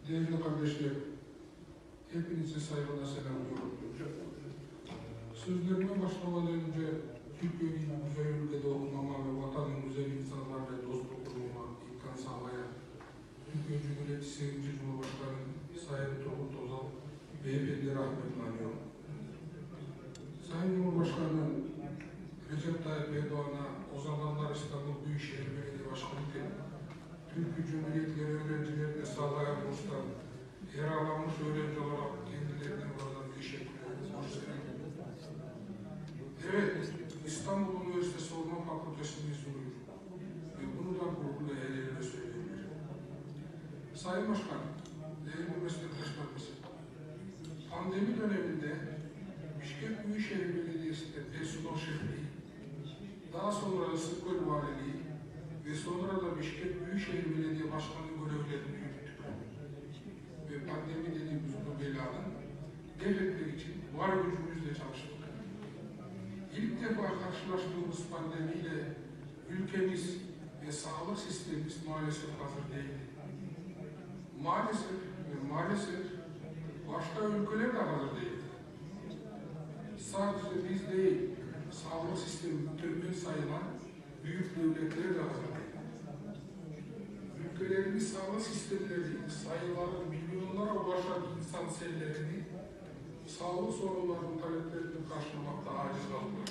Değerli kardeşlerim, hepinize saygıyla selamlıyorum. Sözlerime başlamadan önce Türkiye gibi güzel ülkede olmama ve vatanın güzel insanlarla dostluk kurmama imkan sağlayan Türkiye Cumhuriyeti 8. Cumhurbaşkanı Sayın Turgut Özal Beyefendi rahmetle anıyorum. Sayın Cumhurbaşkanı Recep Tayyip Erdoğan'a o zamanlar İstanbul Büyükşehir Belediye Başkanı iken Türkiye Cumhuriyetleri öğrencilerine sağlayan burstan yararlanmış öğrenci olarak kendilerine buradan teşekkür ederim. Evet, İstanbul Üniversitesi Orman Fakültesi mezunuyum. Ve bunu da gururla el ele söyleyebilirim. Sayın Başkan, değerli meslektaşlarımız, pandemi döneminde Bişkek Büyükşehir Belediyesi'nde personel şefliği, daha sonra Isıkgöl Valiliği ve sonra da Bişkek Büyükşehir Belediye Başkanı görevlerini yürüttük. Ve pandemi dediğimiz bu belanın def etmek için var gücümüzle çalıştık. İlk defa karşılaştığımız pandemiyle ülkemiz ve sağlık sistemimiz maalesef hazır değildi. Maalesef başka ülkeler de hazır değildi. Sadece biz değil, sağlık sistemi temel sayılan büyük devletler de hazır değil. Ülkelerimiz sağlık sistemleri sayıları milyonlara ulaşan insan sellerini sağlık sorunlarının taleplerini karşılamakta aciz kaldılar.